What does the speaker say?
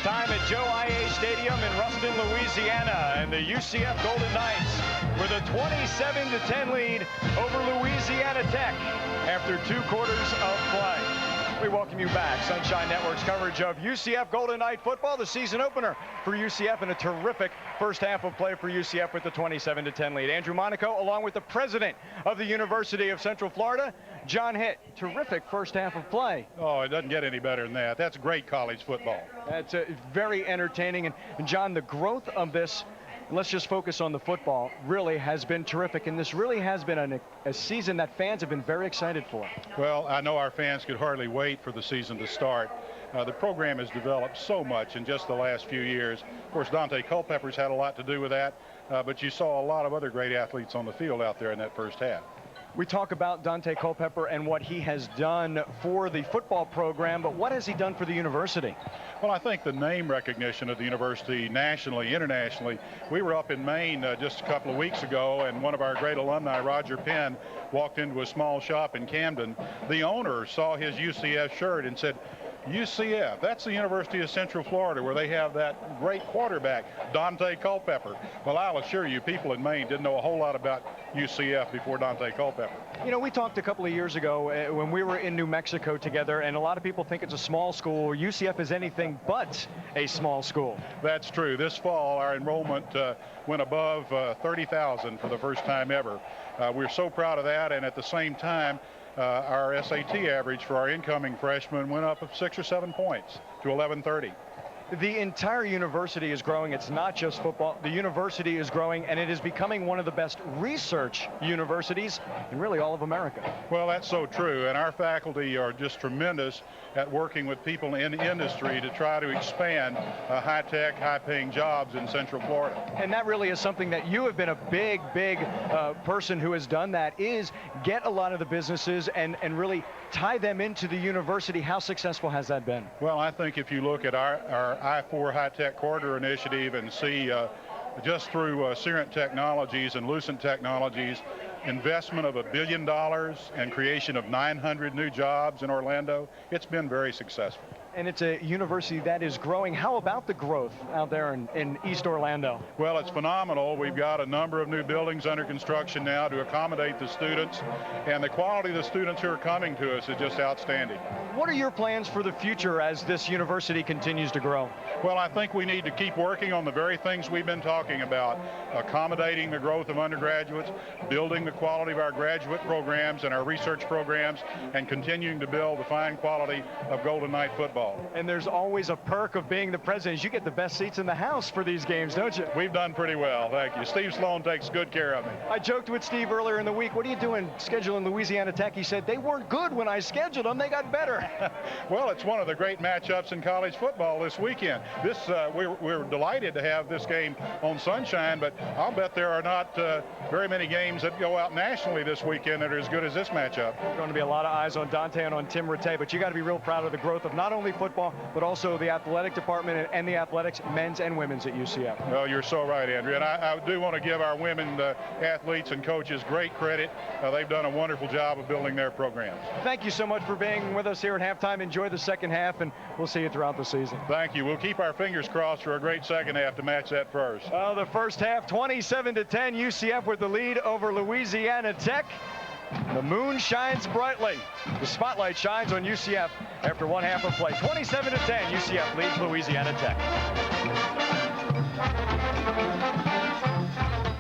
Halftime at Joe IA Stadium in Ruston, Louisiana, and the UCF Golden Knights with a 27-10 lead over Louisiana Tech after 2 quarters of play. We welcome you back. Sunshine Network's coverage of UCF Golden Knight football, the season opener for UCF, and a terrific first half of play for UCF with the 27-10 lead. Andrew Monaco, along with the president of the University of Central Florida, John Hitt. Terrific first half of play. Oh, it doesn't get any better than that. That's great college football. That's very entertaining. And John, the growth of this, let's just focus on the football, really has been terrific. And this really has been a season that fans have been very excited for. Well, I know our fans could hardly wait for the season to start. The program has developed so much in just the last few years. Of course, Dante Culpepper's had a lot to do with that, but you saw a lot of other great athletes on the field out there in that first half. We talk about Dante Culpepper and what he has done for the football program, but what has he done for the university? Well, I think the name recognition of the university nationally, internationally. We were up in Maine just a couple of weeks ago, and one of our great alumni, Roger Penn, walked into a small shop in Camden. The owner saw his UCF shirt and said, UCF, that's the University of Central Florida, where they have that great quarterback, Dante Culpepper. Well, I'll assure you, people in Maine didn't know a whole lot about UCF before Dante Culpepper. You know, we talked a couple of years ago when we were in New Mexico together, and a lot of people think it's a small school. UCF is anything but a small school. That's true. This fall, our enrollment went above 30,000 for the first time ever. We're so proud of that, and at the same time, our SAT average for our incoming freshmen went up 6 or 7 points to 1130. The entire university is growing. It's not just football. The university is growing, and it is becoming one of the best research universities in really all of America. Well, that's so true, and our faculty are just tremendous at working with people in industry to try to expand high-tech, high-paying jobs in Central Florida. And that really is something that you have been a big person who has done, that is get a lot of the businesses and really tie them into the university. How successful has that been? Well, I think if you look at our I-4 High-Tech Corridor Initiative and see just through Serent Technologies and Lucent Technologies, investment of $1 billion and creation of 900 new jobs in Orlando, it's been very successful. And it's a university that is growing. How about the growth out there in East Orlando? Well, it's phenomenal. We've got a number of new buildings under construction now to accommodate the students, and the quality of the students who are coming to us is just outstanding. What are your plans for the future as this university continues to grow? Well, I think we need to keep working on the very things we've been talking about, accommodating the growth of undergraduates, building the quality of our graduate programs and our research programs, and continuing to build the fine quality of Golden Knight football. And there's always a perk of being the president, is you get the best seats in the house for these games, don't you? We've done pretty well, thank you. Steve Sloan takes good care of me. I joked with Steve earlier in the week, what are you doing scheduling Louisiana Tech? He said, they weren't good when I scheduled them, they got better. Well, it's one of the great matchups in college football this weekend. We're delighted to have this game on Sunshine, but I'll bet there are not very many games that go out nationally this weekend that are as good as this matchup. There's going to be a lot of eyes on Dante and on Tim Rattay, but you got to be real proud of the growth of not only football, but also the athletic department and the athletics, men's and women's at UCF. Well, you're so right, Andrew. And I do want to give our women athletes and coaches great credit. They've done a wonderful job of building their programs. Thank you so much for being with us here at halftime. Enjoy the second half, and we'll see you throughout the season. Thank you. We'll keep our fingers crossed for a great second half to match that first. The first half, 27-10, UCF with the lead over Louisiana Tech. The moon shines brightly. The spotlight shines on UCF after one half of play. 27-10, UCF leads Louisiana Tech.